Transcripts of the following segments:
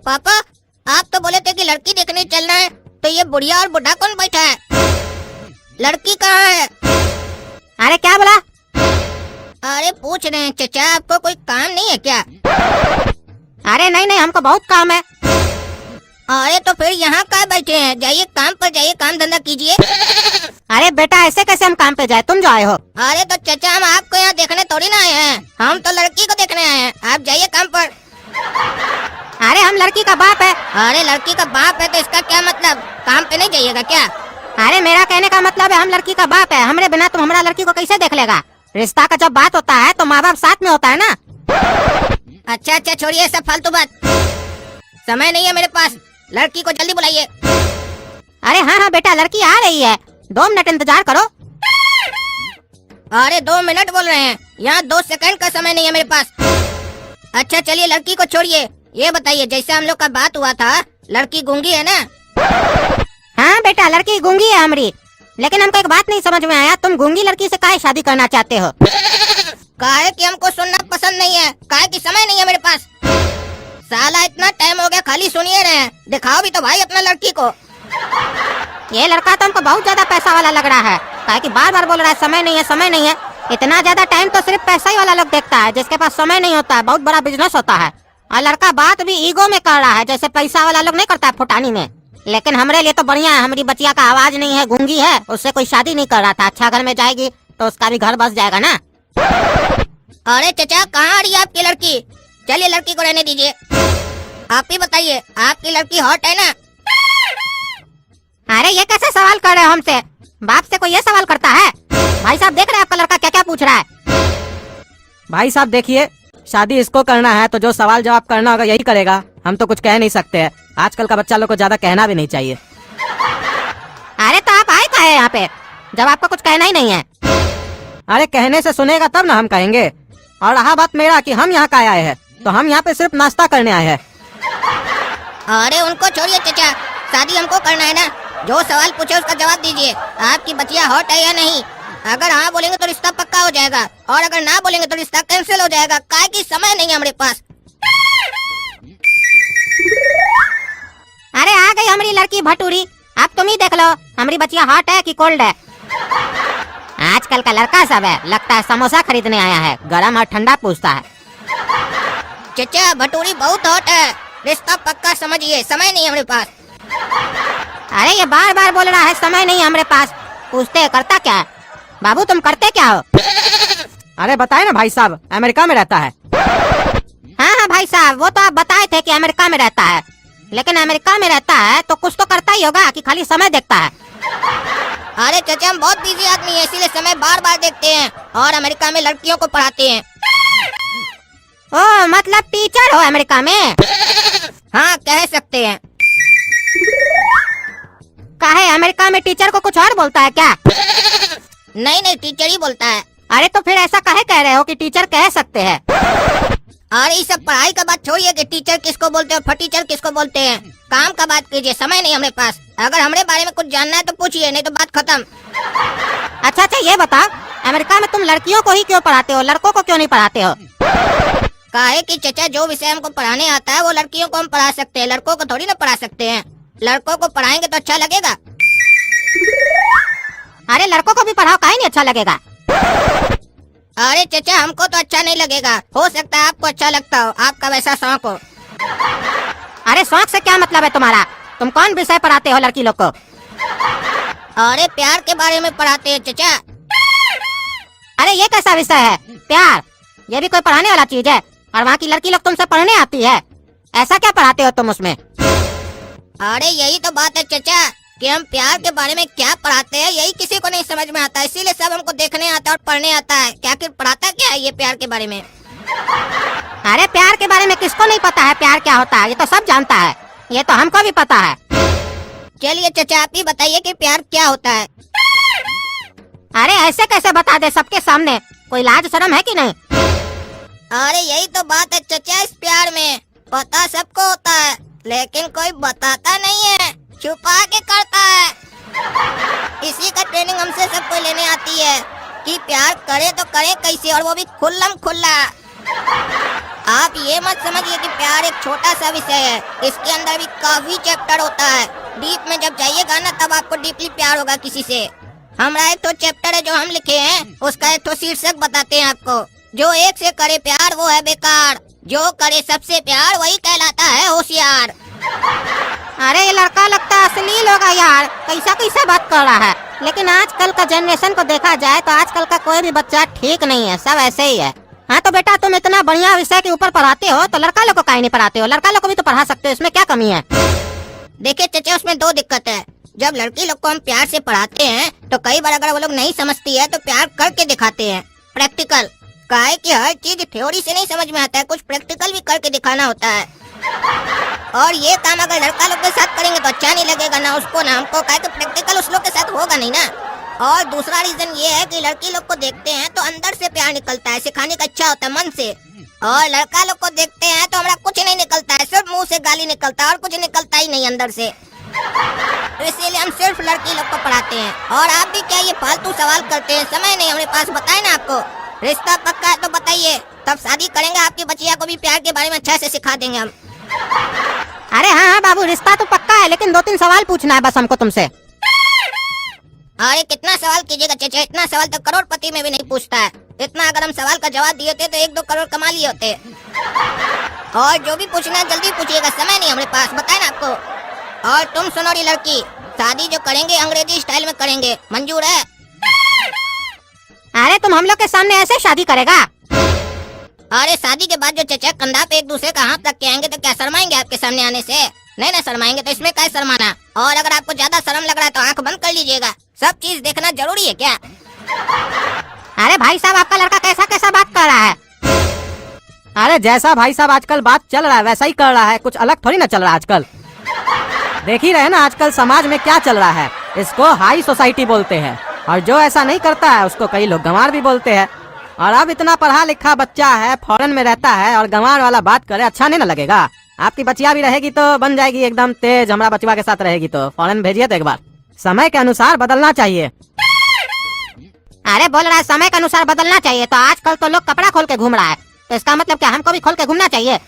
पापा, आप तो बोले थे कि लड़की देखने चलना है, तो ये बुढ़िया और बुढ़ा कौन बैठा है? लड़की कहाँ है? अरे क्या बोला? अरे पूछ रहे हैं चचा, आपको कोई काम नहीं है क्या? अरे नहीं नहीं, हमको बहुत काम है। अरे तो फिर यहाँ कहाँ बैठे हैं? जाइए काम पर जाइए, काम धंधा कीजिए। अरे बेटा, ऐसे कैसे हम काम पे जाए? तुम जो आए हो। अरे तो चचा, हम आपको यहाँ देखने थोड़ी ना आए हैं, हम तो लड़की को देखने आए हैं। आप जाइए काम पर। अरे हम लड़की का बाप है। अरे लड़की का बाप है तो इसका क्या मतलब? काम पे नहीं जाइएगा क्या? अरे मेरा कहने का मतलब है हम लड़की का बाप है। हमरे बिना तुम हमारा लड़की को कैसे देख लेगा? रिश्ता का जब बात होता है तो माँ बाप साथ में होता है ना। अच्छा अच्छा, छोड़िए सब फालतू बात, समय नहीं है मेरे पास। लड़की को जल्दी बुलाइए। अरे हाँ हाँ बेटा, लड़की आ रही है, 2 मिनट इंतजार करो। अरे 2 मिनट बोल रहे हैं, यहाँ 2 सेकंड का समय नहीं है मेरे पास। अच्छा चलिए, लड़की को छोड़िए। ये बताइए, जैसे हम लोग का बात हुआ था, लड़की गूंगी है ना? हाँ बेटा, लड़की गूंगी है हमारी, लेकिन हमको एक बात नहीं समझ में आया, तुम गूंगी लड़की से काहे शादी करना चाहते हो? काहे कि हमको सुनना पसंद नहीं है, काहे कि समय नहीं है मेरे पास। साला इतना टाइम हो गया, खाली सुनिए रहे हैं। दिखाओ भी तो भाई अपना लड़की को। ये लड़का तो हमको बहुत ज्यादा पैसा वाला लग रहा है, काहे कि बार बार बोल रहा है समय नहीं है, समय नहीं है। इतना ज्यादा टाइम तो सिर्फ पैसा ही वाला लोग देखता है, जिसके पास समय नहीं होता है, बहुत बड़ा बिजनेस होता है। और लड़का बात भी ईगो में कर रहा है, जैसे पैसा वाला लोग नहीं करता है फुटानी में। लेकिन हमरे लिए तो बढ़िया है, हमारी बचिया का आवाज नहीं है, गूंगी है, उससे कोई शादी नहीं कर रहा था। अच्छा घर में जाएगी तो उसका भी घर बस जाएगा ना। अरे चचा, कहाँ आ रही है आपकी लड़की? चलिए लड़की को रहने दीजिए। आप ही बताइए, आपकी लड़की हॉट है ना? अरे ये कैसे सवाल कर रहे हो हमसे? बाप से कोई ये सवाल करता है? भाई साहब देख रहे हैं आपका लड़का क्या क्या पूछ रहा है। भाई साहब देखिए, शादी इसको करना है तो जो सवाल जवाब करना होगा यही करेगा, हम तो कुछ कह नहीं सकते हैं। आजकल का बच्चा लोग को ज्यादा कहना भी नहीं चाहिए। अरे तो आप आए काहे यहाँ पे, जब आपको कुछ कहना ही नहीं है? अरे कहने से सुनेगा तब ना हम कहेंगे। और रहा बात मेरा कि हम यहाँ का आए हैं, तो हम यहाँ पे सिर्फ नाश्ता करने आए हैं। अरे उनको छोड़िए चचा, शादी हमको करना है ना। जो सवाल पूछे उसका जवाब दीजिए। आपकी बचिया हॉट है या नहीं? अगर हाँ बोलेंगे तो रिश्ता पक्का हो जाएगा, और अगर ना बोलेंगे तो रिश्ता कैंसिल हो जाएगा, काहे कि समय नहीं है हमारे पास। अरे आ गई हमारी लड़की भटूरी, अब तुम ही देख लो हमारी बचिया हॉट है कि कोल्ड है। आजकल का लड़का सब है, लगता है समोसा खरीदने आया है, गरम और ठंडा पूछता है। चचा भटूरी बहुत हॉट है, रिश्ता पक्का समझिए, समय नहीं है हमारे पास। अरे ये बार बार बोल रहा है समय नहीं है हमारे पास, पूछते है करता क्या है? बाबू तुम करते क्या हो? अरे बताए ना भाई साहब, अमेरिका में रहता है। हाँ हाँ भाई साहब, वो तो आप बताए थे कि अमेरिका में रहता है, लेकिन अमेरिका में रहता है तो कुछ तो करता ही होगा कि खाली समय देखता है? अरे चचा, हम बहुत बिजी आदमी है, इसीलिए समय बार बार देखते हैं, और अमेरिका में लड़कियों को पढ़ाते हैं। ओ मतलब टीचर हो अमेरिका में? हाँ कह सकते हैं। काहे अमेरिका में टीचर को कुछ और बोलता है क्या? नहीं नहीं, टीचर ही बोलता है। अरे तो फिर ऐसा काहे कह रहे हो कि टीचर कह सकते हैं? अरे ये सब पढ़ाई का बात छोड़िए कि टीचर किसको बोलते हैं और फटीचर किसको बोलते हैं। काम का बात कीजिए, समय नहीं हमारे पास। अगर हमारे बारे में कुछ जानना है तो पूछिए, नहीं तो बात खत्म। अच्छा अच्छा ये बताओ, अमेरिका में तुम लड़कियों को ही क्यों पढ़ाते हो, लड़कों को क्यों नहीं पढ़ाते हो? काहे कि चचा, जो विषय हमको पढ़ाने आता है वो लड़कियों को हम पढ़ा सकते हैं, लड़कों को थोड़ी ना पढ़ा सकते हैं। लड़कों को पढ़ाएंगे तो अच्छा लगेगा। अरे लड़कों को भी पढ़ाओ, काहे नहीं अच्छा लगेगा? अरे चचा, हमको तो अच्छा नहीं लगेगा, हो सकता है आपको अच्छा लगता हो, आपका वैसा शौक हो। अरे शौक से क्या मतलब है तुम्हारा? तुम कौन विषय पढ़ाते हो लड़की लोग को? अरे प्यार के बारे में पढ़ाते हैं चचा। अरे ये कैसा विषय है प्यार? ये भी कोई पढ़ाने वाला चीज है? और वहाँ की लड़की लोग तुमसे पढ़ने आती है, ऐसा क्या पढ़ाते हो तुम उसमें? अरे यही तो बात है चचा कि हम प्यार के बारे में क्या पढ़ाते हैं, यही किसी को नहीं समझ में आता, इसीलिए सब हमको देखने आता है और पढ़ने आता है। क्या कि पढ़ाता क्या है ये प्यार के बारे में? अरे प्यार के बारे में किसको नहीं पता है प्यार क्या होता है? ये तो सब जानता है, ये तो हमको भी पता है। चलिए चचा, आप ही बताइए कि प्यार क्या होता है। अरे ऐसे कैसे बता दे सबके सामने, कोई लाज शर्म है कि नहीं? अरे यही तो बात है चचा, इस प्यार में पता सबको होता है, लेकिन कोई बताता नहीं है, छुपा के करता है। इसी का ट्रेनिंग हमसे सबको लेने आती है कि प्यार करे तो करे कैसे, और वो भी खुल्लम खुल्ला। आप ये मत समझिए कि प्यार एक छोटा सा विषय है, इसके अंदर भी काफी चैप्टर होता है। डीप में जब जाइएगा ना तब आपको डीपली प्यार होगा किसी से। हमारा एक तो चैप्टर है जो हम लिखे हैं, उसका एक तो शीर्षक बताते हैं आपको। जो एक से करे प्यार वो है बेकार, जो करे सबसे प्यार वही कहलाता है होशियार। अरे ये लड़का लगता है अश्लील होगा यार, कैसा कैसा बात कर रहा है। लेकिन आजकल का जनरेशन को देखा जाए तो आजकल का कोई भी बच्चा ठीक नहीं है, सब ऐसे ही है। हाँ तो बेटा तुम इतना बढ़िया विषय के ऊपर पढ़ाते हो तो लड़का लोग को काहे नहीं पढ़ाते हो? लड़का लोग को भी तो पढ़ा सकते हो, इसमें क्या कमी है? देखिए चचा, उसमें दो दिक्कत है। जब लड़की लोग को हम प्यार से पढ़ाते हैं तो कई बार अगर वो लोग नहीं समझती है तो प्यार करके दिखाते हैं, प्रैक्टिकल। काहे कि हर चीज थ्योरी से नहीं समझ में आता है, कुछ प्रैक्टिकल भी करके दिखाना होता है। और ये काम अगर लड़का लोग के साथ करेंगे तो अच्छा नहीं लगेगा, ना उसको ना हमको, काहे कि प्रैक्टिकल उस लोग के साथ होगा नहीं ना। और दूसरा रीजन ये है कि लड़की लोग को देखते हैं तो अंदर से प्यार निकलता है, सिखाने का इच्छा होता है मन से। और लड़का लोग को देखते हैं तो हमारा कुछ नहीं निकलता है, सिर्फ मुंह से गाली निकलता है और कुछ निकलता ही नहीं अंदर से। तो इसीलिए हम सिर्फ लड़की लोग को पढ़ाते हैं। और आप भी क्या ये फालतू सवाल करते हैं? समय नहीं हमारे पास, बताए ना आपको। रिश्ता पक्का है तो बताइए, तब शादी करेंगे, आपकी बचिया को भी प्यार के बारे में अच्छा से सिखा देंगे हम। अरे हाँ बाबू, रिश्ता तो पक्का है, लेकिन 2-3 सवाल पूछना है बस हमको तुमसे। अरे कितना सवाल कीजिएगा चचा, इतना सवाल तो करोड़पति में भी नहीं पूछता है। इतना अगर हम सवाल का जवाब दिए थे तो 1-2 करोड़ कमा लिए होते। और जो भी पूछना है जल्दी पूछिएगा, समय नहीं हमारे पास, बताए ना आपको। और तुम सुनो री लड़की, शादी जो करेंगे अंग्रेजी स्टाइल में करेंगे, मंजूर है? अरे तुम हम लोग के सामने ऐसे शादी करेगा? अरे शादी के बाद जो चचा कंधा पे एक दूसरे का हाथ रख के आएंगे तो क्या शर्माएंगे आपके सामने आने से? नहीं ना शर्माएंगे, तो इसमें क्या शर्माना। और अगर आपको ज्यादा शर्म लग रहा है तो आंख बंद कर लीजिएगा, सब चीज देखना जरूरी है क्या? अरे भाई साहब, आपका लड़का कैसा कैसा बात कर रहा है? अरे जैसा भाई साहब आजकल बात चल रहा है वैसा ही कर रहा है, कुछ अलग थोड़ी ना चल रहा है आजकल। देख ही रहे ना आजकल समाज में क्या चल रहा है, इसको हाई सोसाइटी बोलते हैं। और जो ऐसा नहीं करता है उसको कई लोग गंवार भी बोलते हैं। और अब इतना पढ़ा लिखा बच्चा है, फॉरेन में रहता है और गंवार वाला बात करे, अच्छा नहीं ना लगेगा? आपकी बच्चिया भी रहेगी तो बन जाएगी एकदम तेज, हमारा बचवा के साथ रहेगी तो फॉरेन भेजिए तो एक बार। समय के अनुसार बदलना चाहिए। अरे बोल रहा है समय के अनुसार बदलना चाहिए, तो आजकल तो लोग कपड़ा खोल के घूम रहा है, तो इसका मतलब क्या हमको भी खोल के घूमना चाहिए?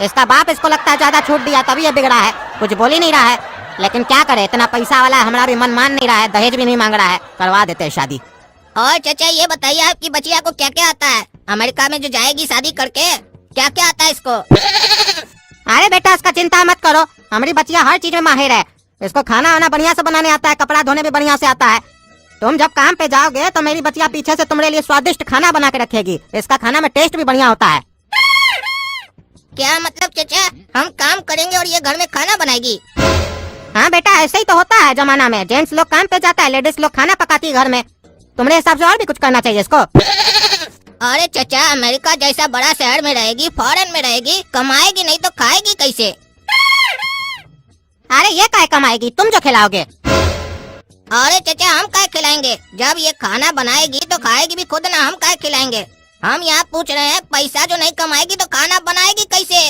इसका बाप इसको लगता है ज्यादा छूट दिया तभी ये बिगड़ा है, कुछ बोल ही नहीं रहा है। लेकिन क्या करे, इतना पैसा वाला है, हमारा भी मन मान नहीं रहा है, दहेज भी नहीं मांग रहा है, करवा देते हैं शादी। और चचा ये बताइए, आपकी बचिया को क्या क्या आता है? अमेरिका में जो जाएगी शादी करके, क्या क्या आता है इसको? अरे बेटा इसका चिंता मत करो, हमारी बच्चिया हर चीज में माहिर है। इसको खाना वाना बढ़िया से बनाने आता है, कपड़ा धोने भी बढ़िया से आता है। तुम जब काम पे जाओगे तो मेरी बच्चिया पीछे से तुम्हारे लिए स्वादिष्ट खाना बना के रखेगी, इसका खाना में टेस्ट भी बढ़िया होता है। क्या मतलब चचा, हम काम करेंगे और ये घर में खाना बनाएगी? हाँ बेटा ऐसे ही तो होता है जमाना में, जेंट्स लोग काम पे जाता है, लेडीज लोग खाना पकाती है घर में। तुम्हारे हिसाब से और भी कुछ करना चाहिए इसको। अरे चचा, अमेरिका जैसा बड़ा शहर में रहेगी, फॉरेन में रहेगी, कमाएगी नहीं तो खाएगी कैसे? अरे ये काय कमाएगी, तुम जो खिलाओगे। अरे चचा, हम काय खिलाएंगे? जब ये खाना बनाएगी तो खाएगी भी खुद ना, हम काय खिलाएंगे? हम यहाँ पूछ रहे हैं, पैसा जो नहीं कमाएगी तो खाना बनाएगी कैसे?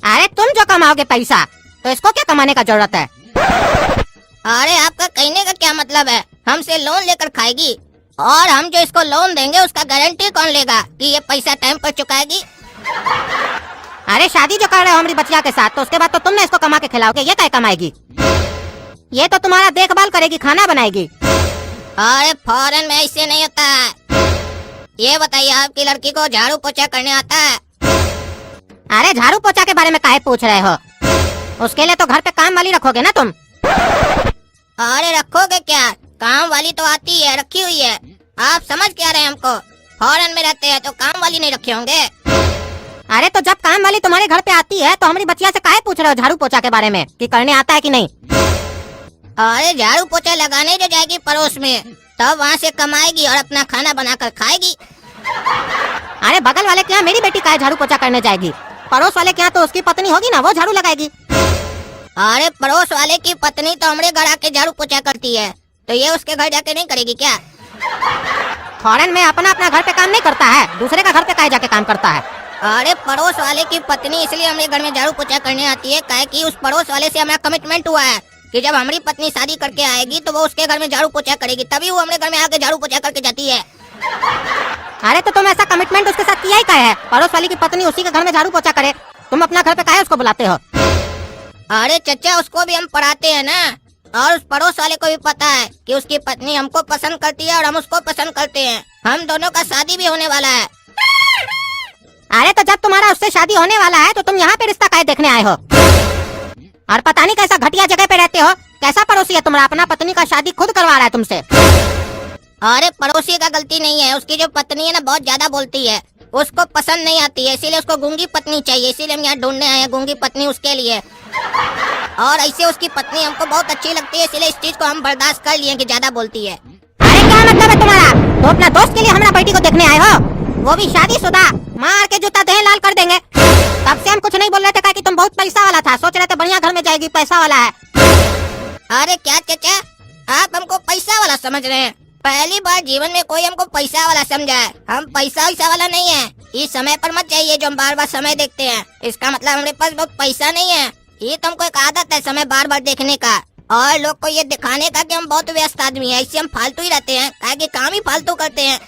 अरे तुम जो कमाओगे पैसा, तो इसको क्या कमाने का जरूरत है? अरे आपका कहने का क्या मतलब है? हमसे लोन लेकर खाएगी, और हम जो इसको लोन देंगे उसका गारंटी कौन लेगा कि ये पैसा टाइम पर चुकाएगी? अरे शादी जो कर रहे हो हमारी बच्चिया के साथ, तो उसके बाद तो तुमने इसको कमा के खिलाओगे, ये क्या कमाएगी? ये तो तुम्हारा देखभाल करेगी, खाना बनाएगी। अरे फॉरेन में ऐसे नहीं होता है। ये बताइए, आपकी लड़की को झाड़ू पोछा करने आता है? अरे झाड़ू पोछा के बारे में काहे पूछ रहे हो? उसके लिए तो घर पे काम वाली रखोगे ना तुम। अरे रखोगे क्या, काम वाली तो आती है, रखी हुई है। आप समझ क्या रहे हैं हमको? फॉरेन में रहते हैं तो काम वाली नहीं रखे होंगे। अरे तो जब काम वाली तुम्हारे घर पे आती है तो हमारी बच्चिया से काहे पूछ रहे हो झाड़ू पोछा के बारे में, कि करने आता है कि नहीं? अरे झाड़ू पोछा लगाने जो जाएगी पड़ोस में, तब वहाँ से कमाएगी और अपना खाना बनाकर खाएगी। अरे बगल वाले के यहाँ मेरी बेटी काहे झाड़ू पोछा करने जाएगी? पड़ोस वाले के यहाँ तो उसकी पत्नी होगी ना, वो झाड़ू लगाएगी। अरे पड़ोस वाले की पत्नी तो हमारे घर आके झाड़ू पोछा करती है, तो ये उसके घर जाके नहीं करेगी क्या? फॉरेन में अपना अपना घर पे काम नहीं करता है, दूसरे का घर पे काहे जाके काम करता है? अरे पड़ोस वाले की पत्नी इसलिए हमारे घर में झाड़ू पोछा करने आती है, काहे कि उस पड़ोस वाले से हमारा कमिटमेंट हुआ है कि जब हमारी पत्नी शादी करके आएगी तो वो उसके घर में झाड़ू पोछा करेगी, तभी वो हमारे घर में आके झाड़ू पोछा करके जाती है। अरे तो तुम ऐसा कमिटमेंट उसके साथ किया ही क्या है? पड़ोस वाली की पत्नी उसी के घर में झाड़ू पोछा करे, तुम अपना घर पे काहे उसको बुलाते हो? अरे चचा, उसको भी हम पढ़ाते हैं ना, और उस पड़ोस वाले को भी पता है कि उसकी पत्नी हमको पसंद करती है और हम उसको पसंद करते हैं। हम दोनों का शादी भी होने वाला है। अरे तो जब तुम्हारा उससे शादी होने वाला है तो तुम यहाँ पे रिश्ता काहे देखने आए हो? और पता नहीं कैसा घटिया जगह पे रहते हो, कैसा पड़ोसी है तुम्हारा, अपना पत्नी का शादी खुद करवा रहा है तुमसे। अरे पड़ोसी का गलती नहीं है, उसकी जो पत्नी है ना बहुत ज्यादा बोलती है, उसको पसंद नहीं आती है, इसीलिए उसको गूंगी पत्नी चाहिए, इसीलिए हम यहाँ ढूंढने आए हैं गूंगी पत्नी उसके लिए। और ऐसे उसकी पत्नी हमको बहुत अच्छी लगती है, इसलिए इस चीज को हम बर्दाश्त कर लिए कि ज्यादा बोलती है। अरे क्या मतलब है तुम्हारा? तो अपना दोस्त के लिए हमारा बेटी को देखने आए हो, वो भी शादीशुदा? मार के जूता देह लाल कर देंगे। तब से हम कुछ नहीं बोल रहे थे कि तुम बहुत पैसा वाला था, सोच रहे थे बढ़िया घर में जाएगी, पैसा वाला है। अरे क्या चचा, आप हमको पैसा वाला समझ रहे हैं? पहली बार जीवन में कोई हमको पैसा वाला समझा है। हम पैसा वैसा वाला नहीं है। इस समय पर मत जाइए जो हम बार बार समय देखते हैं, इसका मतलब हमारे पास बहुत पैसा नहीं है। ये तो हमको एक आदत है समय बार बार देखने का, और लोग को ये दिखाने का कि हम बहुत व्यस्त आदमी है, इससे हम फालतू ही रहते हैं, ताकि काम ही फालतू करते हैं।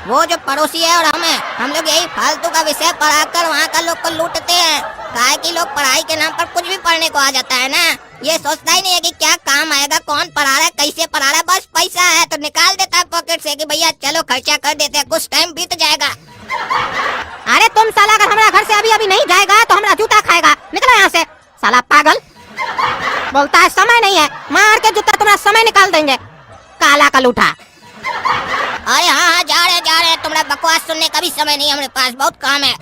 वो जो पड़ोसी है और हम लोग यही फालतू का विषय पढ़ाकर वहाँ का लोग को लूटते हैं। काहे कि लोग पढ़ाई के नाम पर कुछ भी पढ़ने को आ जाता है ना, ये सोचता ही नहीं है कि क्या काम आएगा, कौन पढ़ा रहा है, कैसे पढ़ा रहा है, बस पैसा है तो निकाल देता है पॉकेट से कि भैया चलो खर्चा कर देते हैं, कुछ टाइम बीत जाएगा। अरे तुम साला अगर हमारा घर से अभी अभी नहीं जाएगा तो हमारा जूता खाएगा, निकलो यहाँ से साला पागल। बोलता है समय नहीं है, मार के जूता तुम्हारा समय निकाल देंगे, काला कलूठा। अरे हाँ जा रहे तुम्हारा बकवास सुनने का भी समय नहीं है, हमारे पास बहुत काम है।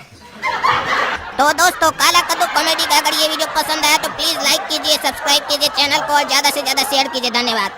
तो दोस्तों, काला कद्दू कॉमेडी का अगर ये वीडियो पसंद आया तो प्लीज लाइक कीजिए, सब्सक्राइब कीजिए चैनल को और ज्यादा से ज्यादा शेयर कीजिए। धन्यवाद।